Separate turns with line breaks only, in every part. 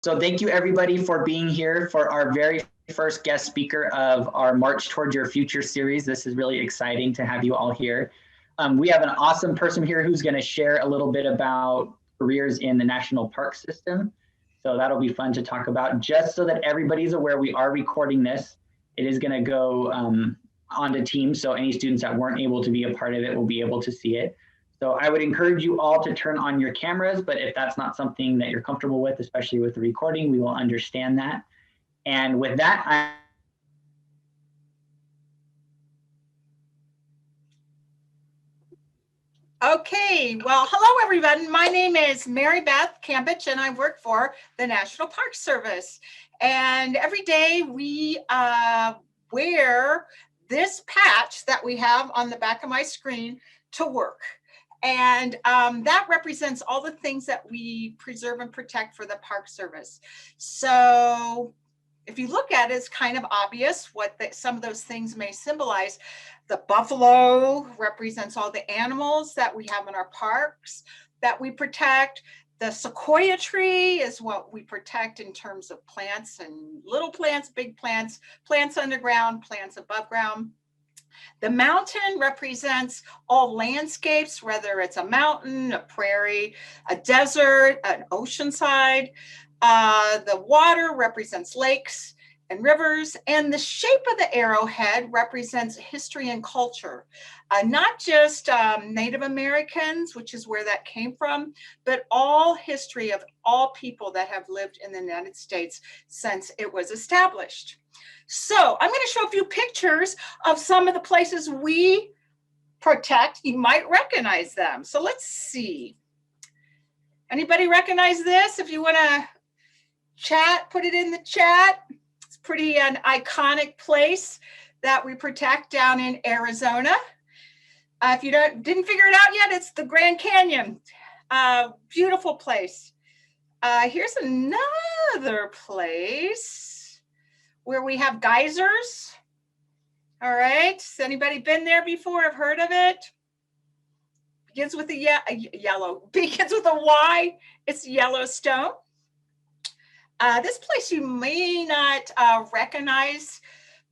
So thank you everybody for being here for our very first guest speaker of our March Towards Your Future series. This is really exciting to have you all here. We have an awesome person here who's going to share a little bit about careers in the national park system. So that'll be fun to talk about. Just so that everybody's aware, we are recording this. It is going to go onto Teams, so any students that weren't able to be a part of it will be able to see it. So I would encourage you all to turn on your cameras, but if that's not something that you're comfortable with, especially with the recording, we will understand that. And with that,
Okay, well, hello everyone. My name is Mary Beth Cambich and I work for the National Park Service. And every day we wear this patch that we have on the back of my screen to work. And that represents all the things that we preserve and protect for the Park Service. So if you look at it, it's kind of obvious what some of those things may symbolize. The buffalo represents all the animals that we have in our parks that we protect. The sequoia tree is what we protect in terms of plants and little plants, big plants, plants underground, plants above ground. The mountain represents all landscapes, whether it's a mountain, a prairie, a desert, an oceanside. The water represents lakes and rivers, and the shape of the arrowhead represents history and culture. Not just Native Americans, which is where that came from, but all history of all people that have lived in the United States since it was established. So I'm going to show a few pictures of some of the places we protect. You might recognize them. So let's see. Anybody recognize this? If you want to chat, put it in the chat. It's pretty an iconic place that we protect down in Arizona. If you didn't figure it out yet, it's the Grand Canyon. Beautiful place. Here's another place where we have geysers. All right, has anybody been there before? I've heard of it. Begins with a yellow, begins with a Y. It's Yellowstone. This place you may not recognize,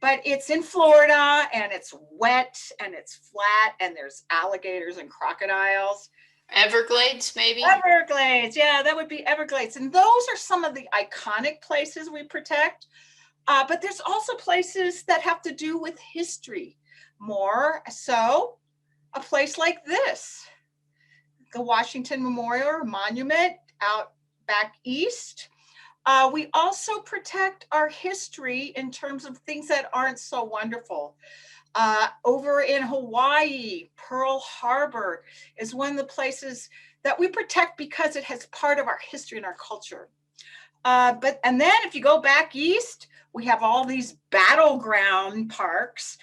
but it's in Florida and it's wet and it's flat and there's alligators and crocodiles.
Everglades, maybe?
Everglades, yeah, that would be Everglades. And those are some of the iconic places we protect. But there's also places that have to do with history more. So a place like this, the Washington Memorial Monument out back east. We also protect our history in terms of things that aren't so wonderful. Over in Hawaii, Pearl Harbor is one of the places that we protect because it has part of our history and our culture. And then if you go back east, we have all these battleground parks,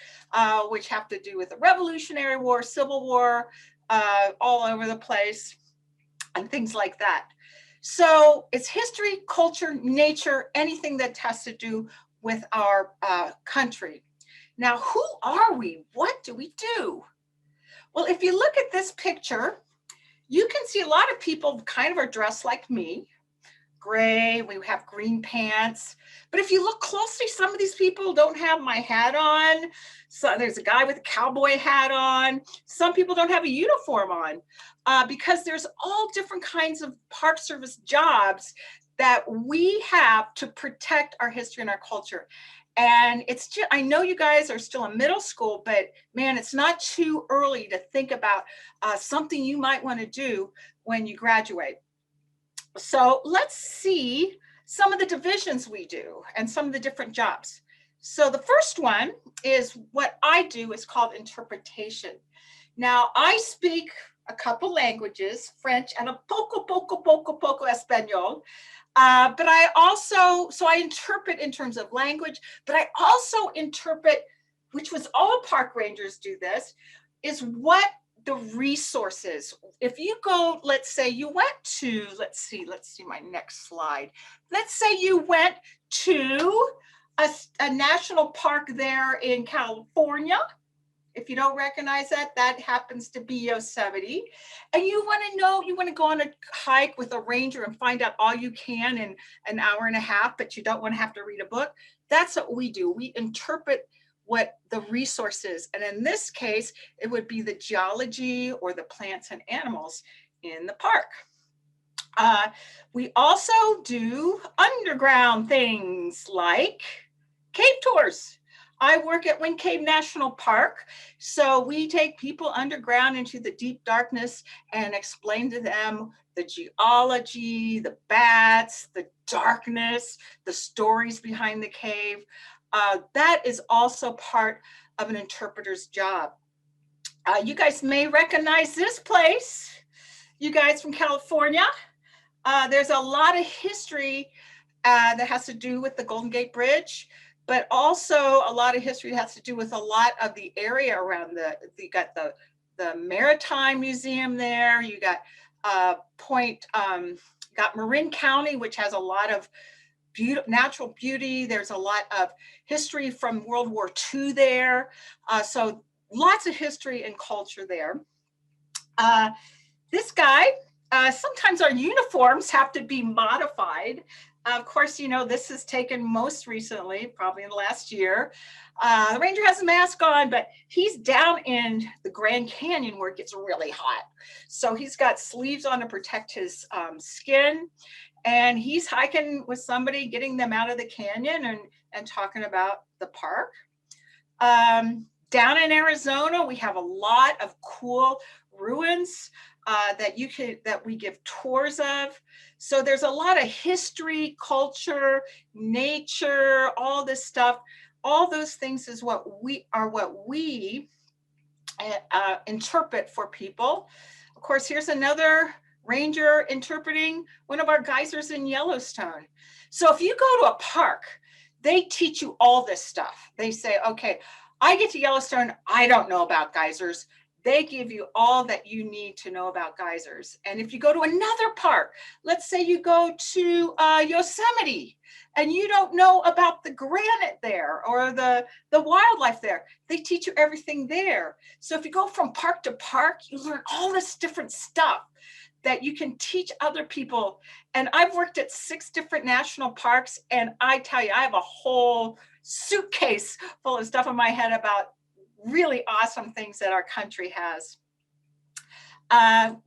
which have to do with the Revolutionary War, Civil War, all over the place, and things like that. So it's history, culture, nature, anything that has to do with our country. Now, who are we? What do we do? Well, if you look at this picture, you can see a lot of people kind of are dressed like me. Gray, we have green pants. But if you look closely, some of these people don't have my hat on. So there's a guy with a cowboy hat on. Some people don't have a uniform on because there's all different kinds of Park Service jobs that we have to protect our history and our culture. And it's just, I know you guys are still in middle school, but man, it's not too early to think about something you might want to do when you graduate. So let's see some of the divisions we do and some of the different jobs. So the first one is what I do is called interpretation. Now I speak a couple languages, French and a poco Espanol. But I also, so I interpret in terms of language, but I also interpret, which was all park rangers do this, is what the resources. If you go, let's say you went to, let's see my next slide. Let's say you went to a national park there in California, If you don't recognize that, that happens to be Yosemite. And you want to know, you want to go on a hike with a ranger and find out all you can in an hour and a half, but you don't want to have to read a book. That's what we do. We interpret what the resource is. And in this case, it would be the geology or the plants and animals in the park. We also do underground things like cave tours. I work at Wind Cave National Park, so we take people underground into the deep darkness and explain to them the geology, the bats, the darkness, the stories behind the cave. That is also part of an interpreter's job. You guys may recognize this place. You guys from California. There's a lot of history that has to do with the Golden Gate Bridge, but also a lot of history has to do with a lot of the area around you got the Maritime Museum there. You got got Marin County, which has a lot of natural beauty. There's a lot of history from World War II there. So lots of history and culture there. This guy, sometimes our uniforms have to be modified. Of course, you know, this is taken most recently, probably in the last year. The ranger has a mask on, but he's down in the Grand Canyon where it gets really hot. So he's got sleeves on to protect his skin. And he's hiking with somebody, getting them out of the canyon and talking about the park. Down in Arizona, we have a lot of cool ruins that we give tours of. So there's a lot of history, culture, nature, all this stuff. All those things is what we interpret for people. Of course, here's another ranger interpreting one of our geysers in Yellowstone. So if you go to a park, they teach you all this stuff. They say, okay, I get to Yellowstone, I don't know about geysers. They give you all that you need to know about geysers. And if you go to another park, let's say you go to Yosemite and you don't know about the granite there or the wildlife there, they teach you everything there. So if you go from park to park, you learn all this different stuff that you can teach other people. And I've worked at 6 different national parks, and I tell you, I have a whole suitcase full of stuff in my head about really awesome things that our country has.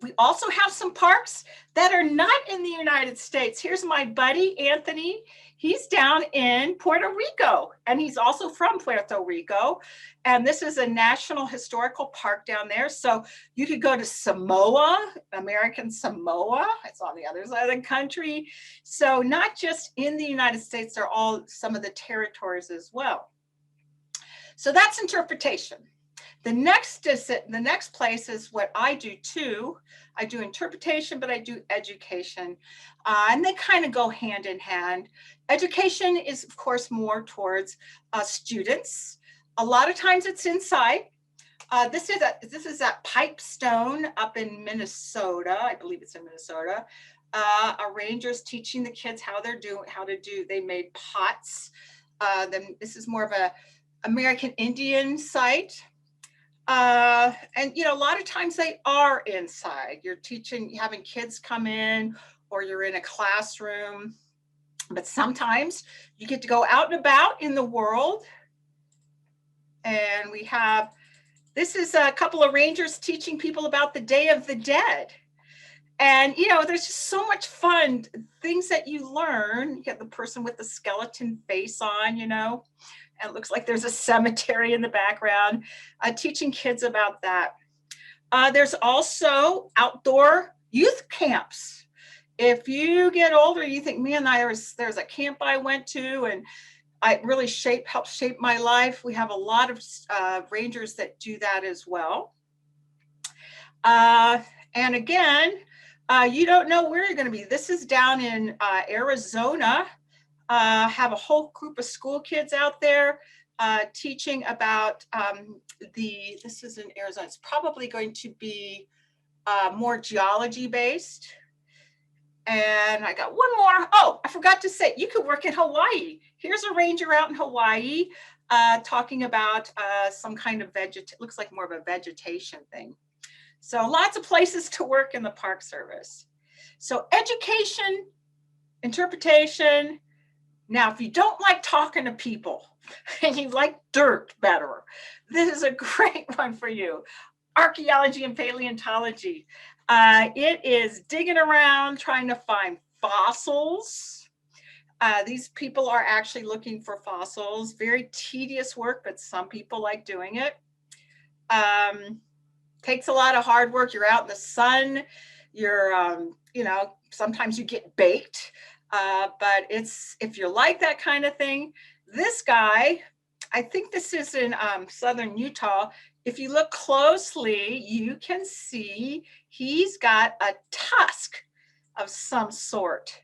We also have some parks that are not in the United States. Here's my buddy, Anthony. He's down in Puerto Rico, and he's also from Puerto Rico. And this is a national historical park down there. So you could go to Samoa, American Samoa. It's on the other side of the country. So not just in the United States, they're all some of the territories as well. So that's interpretation. The next place is what I do too. I do interpretation, but I do education. And they kind of go hand in hand. Education is, of course, more towards students. A lot of times it's inside. This is at Pipestone up in Minnesota. I believe it's in Minnesota. A ranger's teaching the kids they made pots. Then this is more of a American Indian site. And you know, a lot of times they are inside. You're having kids come in, or you're in a classroom, but sometimes you get to go out and about in the world. And this is a couple of rangers teaching people about the Day of the Dead. And, you know, there's just so much fun things that you learn. You get the person with the skeleton face on, you know, and it looks like there's a cemetery in the background, teaching kids about that. There's also outdoor youth camps. If you get older, you think, man, there's a camp I went to and it really helped shape my life. We have a lot of rangers that do that as well. And again, you don't know where you're going to be. This is down in Arizona. Have a whole group of school kids out there teaching about this is in Arizona. It's probably going to be more geology based. And I got one more. Oh, I forgot to say, you could work in Hawaii. Here's a ranger out in Hawaii talking about some kind of looks like more of a vegetation thing. So lots of places to work in the Park Service. So education, interpretation. Now, if you don't like talking to people and you like dirt better, this is a great one for you. Archaeology and paleontology. It is digging around, trying to find fossils. These people are actually looking for fossils. Very tedious work, but some people like doing it. Takes a lot of hard work. You're out in the sun. You're, sometimes you get baked. But if you like that kind of thing, this guy, I think this is in southern Utah. If you look closely, you can see he's got a tusk of some sort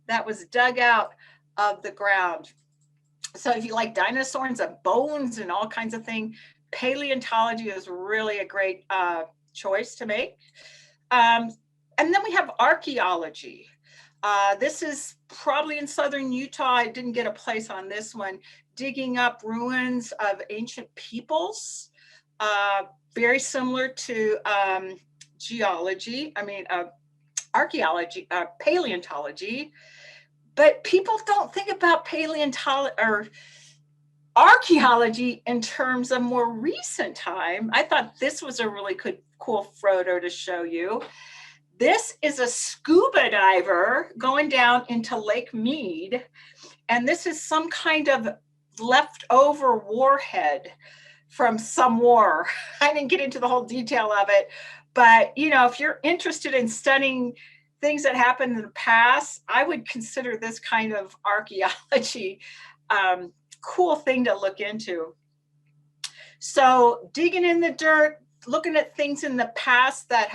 that was dug out of the ground. So if you like dinosaurs and bones and all kinds of things, paleontology is really a great choice to make. And then we have archaeology. This is probably in southern Utah. I didn't get a place on this one. Digging up ruins of ancient peoples. Very similar to archaeology, paleontology. But people don't think about paleontology or archaeology in terms of more recent time. I thought this was a really cool photo to show you. This is a scuba diver going down into Lake Mead, and this is some kind of leftover warhead from some war. I didn't get into the whole detail of it, but if you're interested in studying things that happened in the past, I would consider this kind of archaeology cool thing to look into. So digging in the dirt, looking at things in the past that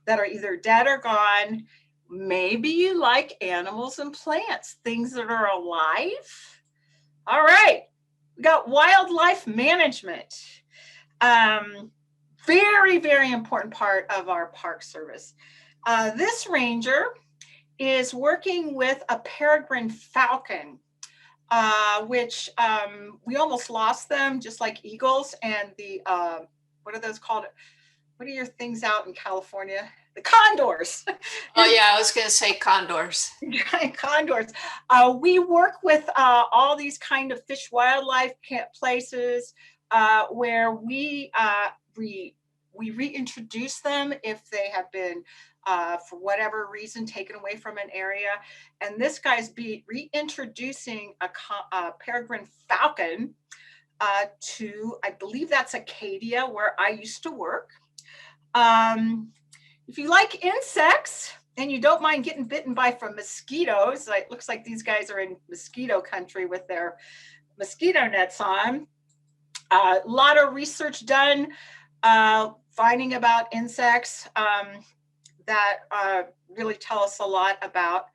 are either dead or gone. Maybe you like animals and plants, things that are alive. All right, we got wildlife management. Very, very important part of our Park Service. This ranger is working with a peregrine falcon, which we almost lost them, just like eagles and the, what are those called? What are your things out in California? The condors.
Oh yeah, I was going to say condors.
Condors. We work with all these kind of fish wildlife places where we reintroduce them if they have been, for whatever reason, taken away from an area. And this guy's reintroducing a peregrine falcon to, I believe that's Acadia, where I used to work. If you like insects and you don't mind getting bitten by mosquitoes, it looks like these guys are in mosquito country with their mosquito nets on. A lot of research done finding about insects that really tell us a lot about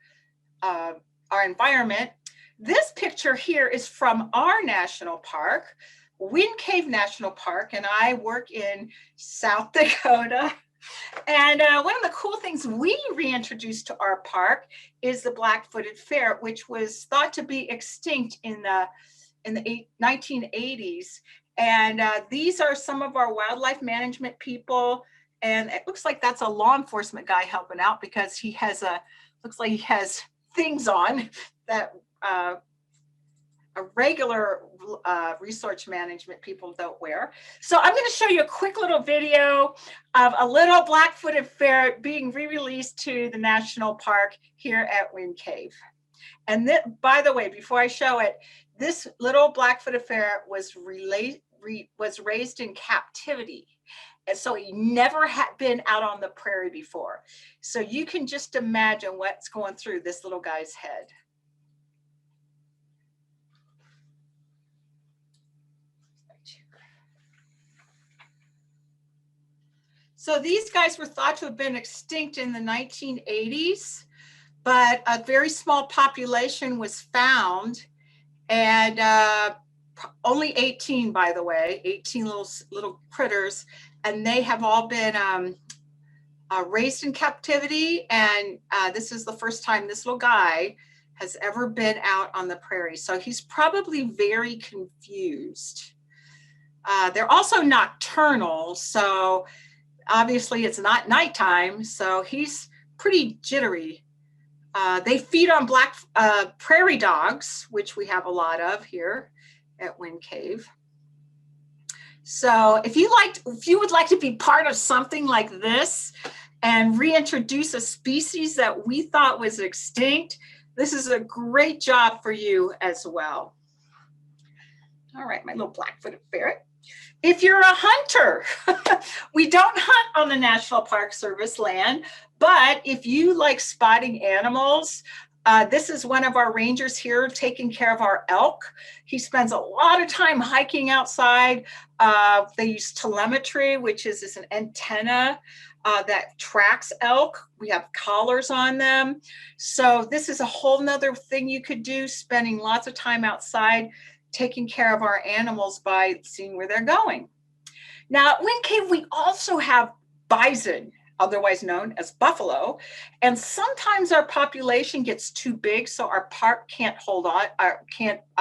our environment. This picture here is from our national park, Wind Cave National Park, and I work in South Dakota. And one of the cool things we reintroduced to our park is the black-footed ferret, which was thought to be extinct in the 1980s. And these are some of our wildlife management people. And it looks like that's a law enforcement guy helping out because he has looks like he has things on that a regular research management people don't wear. So I'm going to show you a quick little video of a little black-footed ferret being re-released to the national park here at Wind Cave. And by the way, before I show it, this little black-footed ferret was raised in captivity. And so he never had been out on the prairie before. So you can just imagine what's going through this little guy's head. So these guys were thought to have been extinct in the 1980s, but a very small population was found, and only 18, by the way, 18 little critters, and they have all been raised in captivity. And this is the first time this little guy has ever been out on the prairie. So he's probably very confused. They're also nocturnal, so obviously it's not nighttime, so he's pretty jittery. They feed on black prairie dogs, which we have a lot of here at Wind Cave. So if you would like to be part of something like this and reintroduce a species that we thought was extinct, this is a great job for you as well. All right, my little black-footed ferret. If you're a hunter, we don't hunt on the National Park Service land, but if you like spotting animals, this is one of our rangers here taking care of our elk. He spends a lot of time hiking outside. They use telemetry, which is an antenna that tracks elk. We have collars on them. So this is a whole nother thing you could do, spending lots of time outside, taking care of our animals by seeing where they're going. Now at Wind Cave, we also have bison, otherwise known as buffalo. And sometimes our population gets too big, so our park can't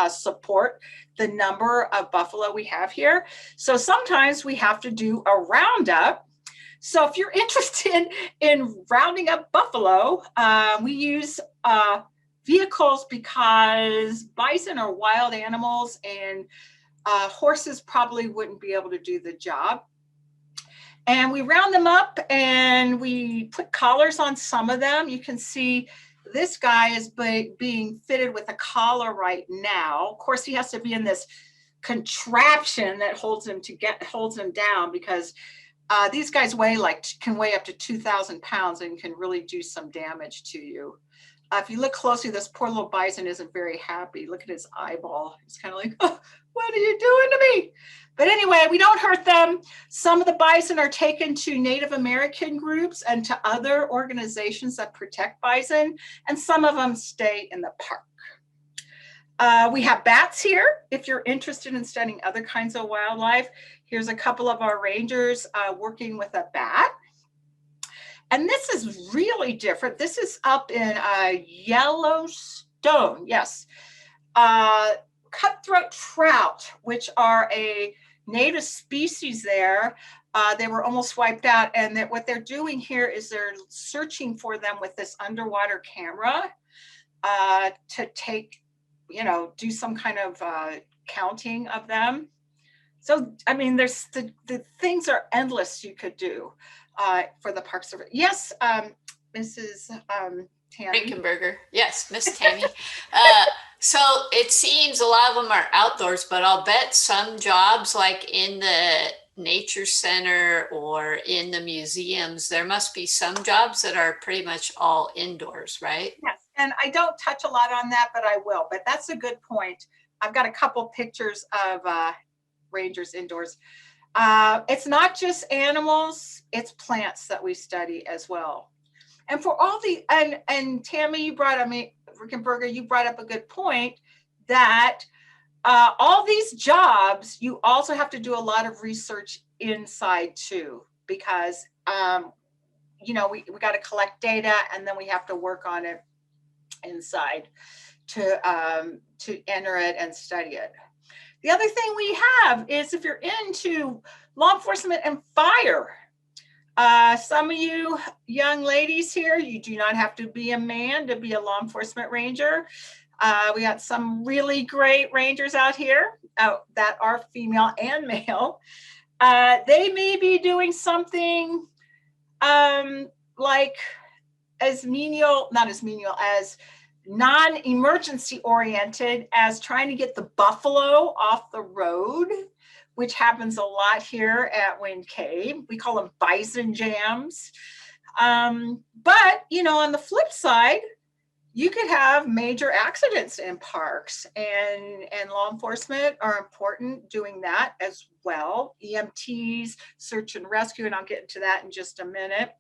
support the number of buffalo we have here. So sometimes we have to do a roundup. So if you're interested in rounding up buffalo, we use vehicles because bison are wild animals and horses probably wouldn't be able to do the job. And we round them up and we put collars on some of them. You can see this guy is being fitted with a collar right now. Of course, he has to be in this contraption that holds him down, because these guys can weigh up to 2,000 pounds and can really do some damage to you. If you look closely, this poor little bison isn't very happy. Look at his eyeball. He's kind of like, oh, what are you doing to me? But anyway, we don't hurt them. Some of the bison are taken to Native American groups and to other organizations that protect bison, and some of them stay in the park. We have bats here. If you're interested in studying other kinds of wildlife, here's a couple of our rangers working with a bat. And this is really different. This is up in Yellowstone, yes. Cutthroat trout, which are a native species there. They were almost wiped out, and what they're doing here is they're searching for them with this underwater camera to do some kind of counting of them. So, I mean, there's the things are endless you could do for the Park Service. Yes, Mrs. Tammy.
Rickenberger. Yes, Miss Tammy. So it seems a lot of them are outdoors, but I'll bet some jobs like in the nature center or in the museums, there must be some jobs that are pretty much all indoors, right?
Yes, and I don't touch a lot on that, but I will. But that's a good point. I've got a couple pictures of rangers indoors. It's not just animals, it's plants that we study as well. And for all the, and Tammy, Rickenberger, you brought up a good point that all these jobs, you also have to do a lot of research inside too, because, we got to collect data and then we have to work on it inside to enter it and study it. The other thing we have is if you're into law enforcement and fire, some of you young ladies here, you do not have to be a man to be a law enforcement ranger. We got some really great rangers out here that are female and male. They may be doing something like as non-emergency oriented as trying to get the buffalo off the road, which happens a lot here at Wind Cave. We call them bison jams. But, on the flip side, you could have major accidents in parks, and law enforcement are important doing that as well. EMTs, search and rescue, and I'll get into that in just a minute.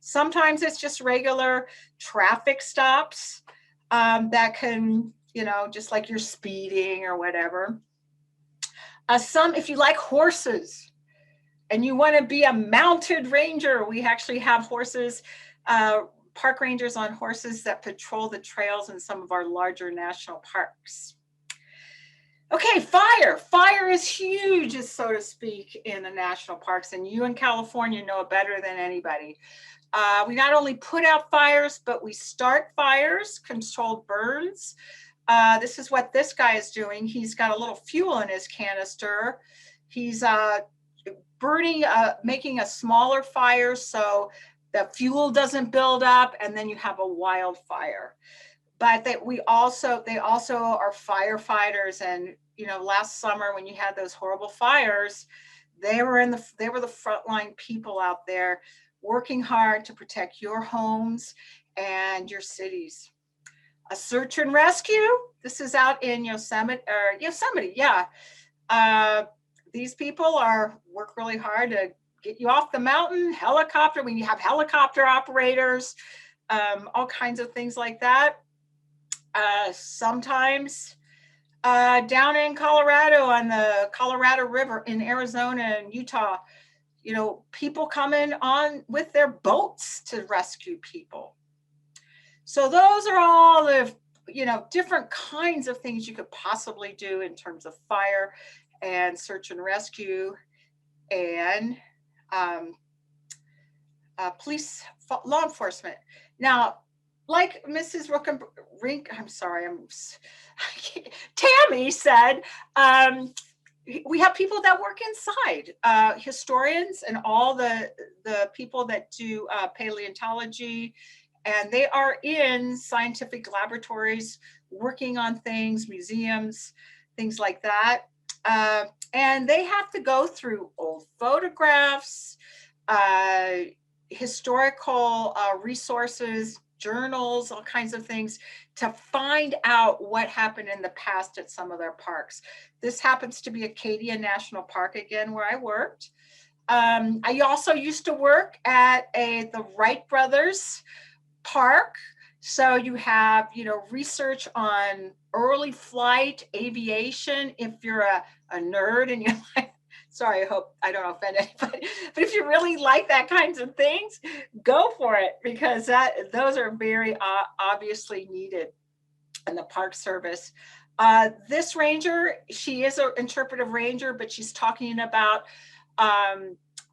Sometimes it's just regular traffic stops that can, just like you're speeding or whatever. If you like horses and you want to be a mounted ranger, we actually have horses park rangers on horses that patrol the trails in some of our larger national parks. Okay, fire. Fire is huge, so to speak, in the national parks, and you in California know it better than anybody. We not only put out fires, but we start fires, controlled burns. This is what this guy is doing. He's got a little fuel in his canister. He's burning, making a smaller fire so the fuel doesn't build up, and then you have a wildfire. But they also are firefighters, and last summer when you had those horrible fires, they were the frontline people out there working hard to protect your homes and your cities. A search and rescue. This is out in Yosemite, yeah. These people work really hard to get you off the mountain. Helicopter, when you have helicopter operators, all kinds of things like that. Sometimes down in Colorado on the Colorado River, in Arizona and Utah, people come in on with their boats to rescue people. So those are all the, different kinds of things you could possibly do in terms of fire and search and rescue and police, law enforcement. Now, like Mrs. Tammy said, we have people that work inside, historians and all the people that do paleontology, and they are in scientific laboratories working on things, museums, things like that. And they have to go through old photographs, historical resources, journals, all kinds of things to find out what happened in the past at some of their parks. This happens to be Acadia National Park, again, where I worked. I also used to work at the Wright Brothers Park. So you have, research on early flight, aviation. If you're a nerd and you're like, sorry, I hope I don't offend anybody, but if you really like that kinds of things, go for it, because those are very obviously needed in the Park Service. This ranger, she is an interpretive ranger, but she's talking about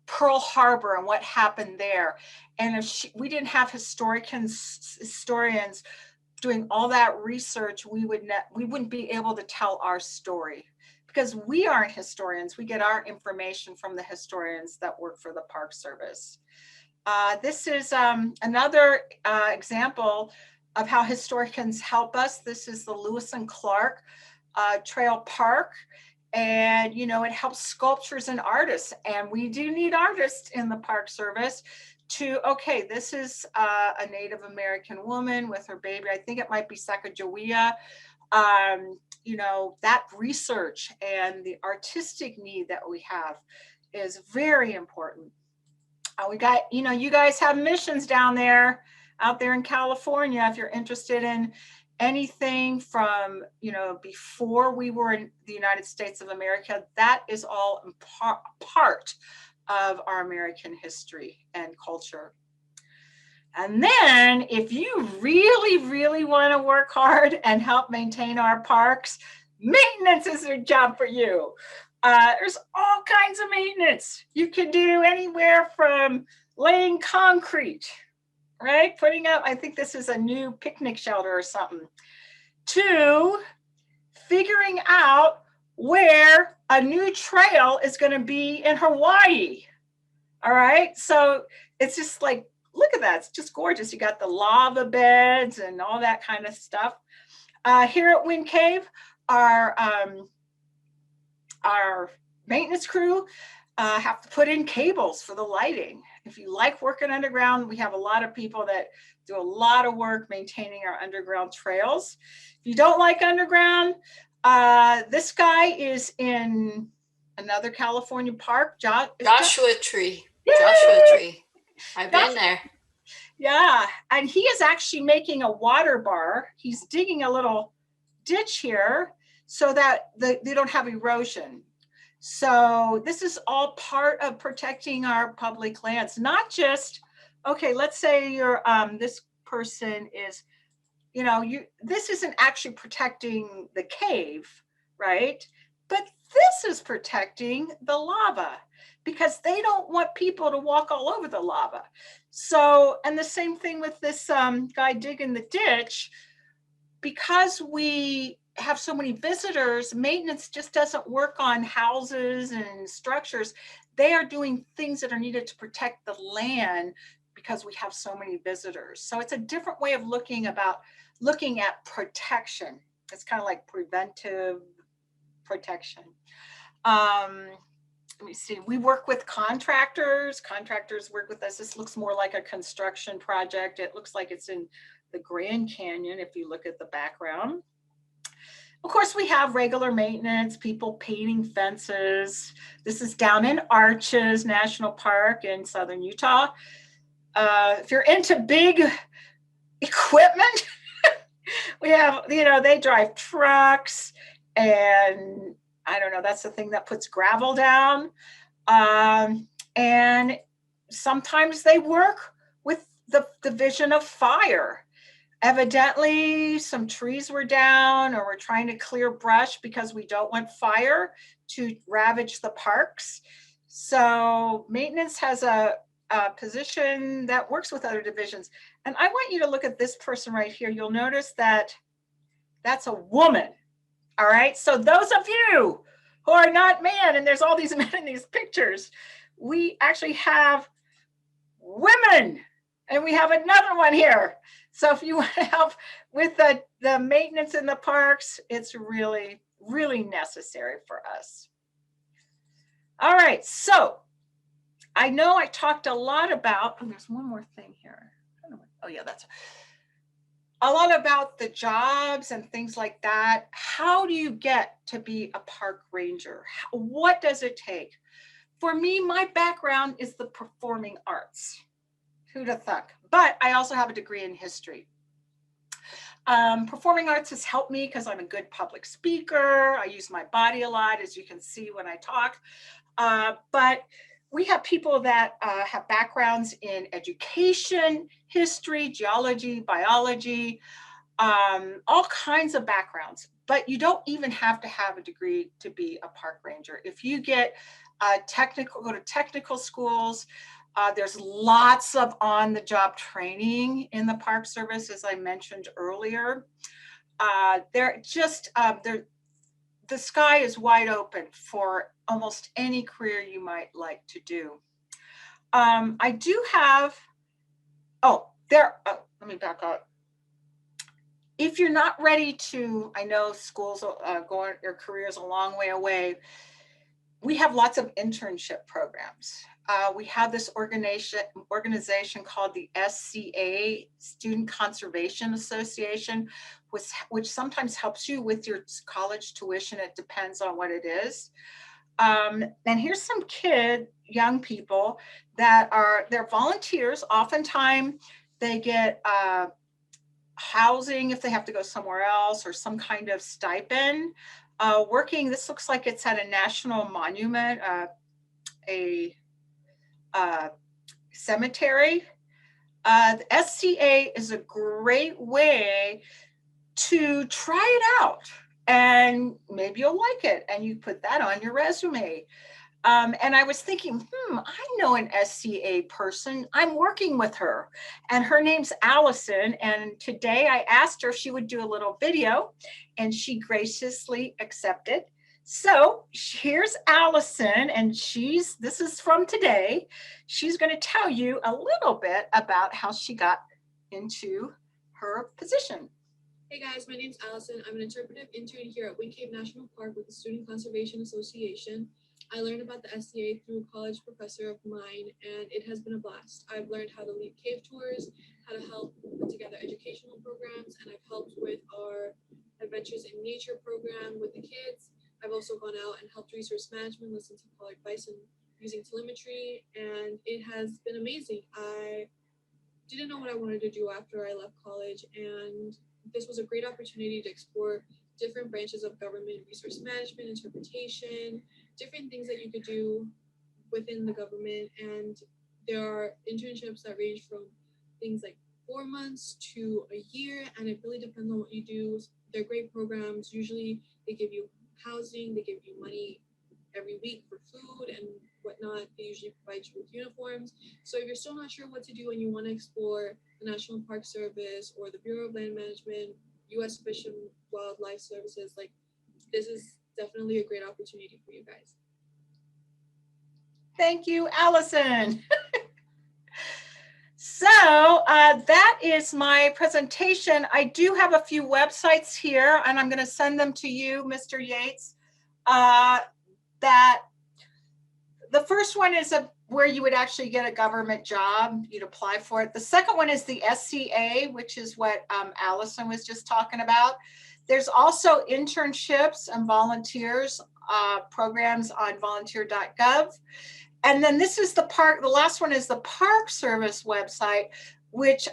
Pearl Harbor and what happened there. And if we didn't have historians doing all that research, we wouldn't be able to tell our story, because we aren't historians. We get our information from the historians that work for the Park Service. This is another example of how historians help us. This is the Lewis and Clark Trail Park. And, it helps sculptors and artists. And we do need artists in the Park Service okay, this is a Native American woman with her baby. I think it might be Sacagawea. That research and the artistic need that we have is very important. We got, you guys have missions out there in California. If you're interested in anything from, before we were in the United States of America, that is all part of our American history and culture. And then if you really, really want to work hard and help maintain our parks, maintenance is a job for you. There's all kinds of maintenance. You can do anywhere from laying concrete, right? Putting up, I think this is a new picnic shelter or something, to figuring out where a new trail is going to be in Hawaii. All right. So it's just like, look at that. It's just gorgeous. You got the lava beds and all that kind of stuff. Here at Wind Cave, our maintenance crew have to put in cables for the lighting. If you like working underground, we have a lot of people that do a lot of work maintaining our underground trails. If you don't like underground, this guy is in another California park.
Joshua Tree.
Yay!
Joshua Tree. I've been there.
Yeah, and he is actually making a water bar. He's digging a little ditch here so that they don't have erosion. So this is all part of protecting our public lands, not just, okay, let's say you're, this person is, this isn't actually protecting the cave, right? But this is protecting the lava because they don't want people to walk all over the lava. So, and the same thing with this guy digging the ditch, because we have so many visitors, maintenance just doesn't work on houses and structures. They are doing things that are needed to protect the land because we have so many visitors. So it's a different way of looking at protection. It's kind of like preventive protection. Let me see, we work with contractors. Contractors work with us. This looks more like a construction project. It looks like it's in the Grand Canyon if you look at the background. Of course, we have regular maintenance, people painting fences. This is down in Arches National Park in southern Utah. If you're into big equipment, we have, they drive trucks, and I don't know, that's the thing that puts gravel down. And sometimes they work with the Division of Fire. Evidently, some trees were down, or we're trying to clear brush because we don't want fire to ravage the parks. So maintenance has a position that works with other divisions. And I want you to look at this person right here. You'll notice that that's a woman. All right. So those of you who are not men, and there's all these men in these pictures, we actually have women, and we have another one here. So if you want to help with the maintenance in the parks, it's really, really necessary for us. All right. So I know I talked a lot about, there's one more thing here. Oh yeah, that's a lot about the jobs and things like that. How do you get to be a park ranger? What does it take? For me, my background is the performing arts. Who'd have thunk? But I also have a degree in history. Performing arts has helped me because I'm a good public speaker. I use my body a lot, as you can see when I talk. But we have people that have backgrounds in education, history, geology, biology, all kinds of backgrounds. But you don't even have to have a degree to be a park ranger. If you get go to technical schools, there's lots of on-the-job training in the Park Service, as I mentioned earlier. The sky is wide open for almost any career you might like to do. I do have, let me back up. If you're not ready to, I know schools your career's a long way away. We have lots of internship programs. We have this organization called the SCA, Student Conservation Association, which sometimes helps you with your college tuition. It depends on what it is. And here's some young people they're volunteers. Oftentimes they get housing if they have to go somewhere else, or some kind of stipend. This looks like it's at a national monument, a cemetery. The SCA is a great way to try it out, and maybe you'll like it, and you put that on your resume. And I was thinking, I know an SCA person. I'm working with her, and her name's Allison. And today I asked her if she would do a little video, and she graciously accepted. So here's Allison, and this is from today. She's going to tell you a little bit about how she got into her position.
Hey guys, my name's Allison. I'm an interpretive intern here at Wind Cave National Park with the Student Conservation Association. I learned about the SCA through a college professor of mine, and it has been a blast. I've learned how to lead cave tours, how to help put together educational programs, and I've helped with our Adventures in Nature program with the kids. I've also gone out and helped resource management, listen to call advice and using telemetry, and it has been amazing. I didn't know what I wanted to do after I left college, and this was a great opportunity to explore different branches of government, resource management, interpretation, different things that you could do within the government. And there are internships that range from things like 4 months to a year, and it really depends on what you do. They're great programs. Usually they give you housing, they give you money every week for food and whatnot. They usually provide you with uniforms. So if you're still not sure what to do and you want to explore the National Park Service or the Bureau of Land Management, U.S. Fish and Wildlife Services, like, this is definitely a great opportunity for you guys.
Thank you, Allison. So that is my presentation. I do have a few websites here, and I'm going to send them to you, Mr. Yates. That the first one is where you would actually get a government job. You'd apply for it. The second one is the SCA, which is what Allison was just talking about. There's also internships and volunteers programs on volunteer.gov. And then this is the last one is the Park Service website, which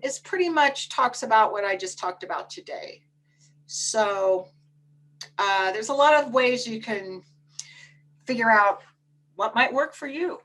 is pretty much talks about what I just talked about today. So there's a lot of ways you can figure out what might work for you.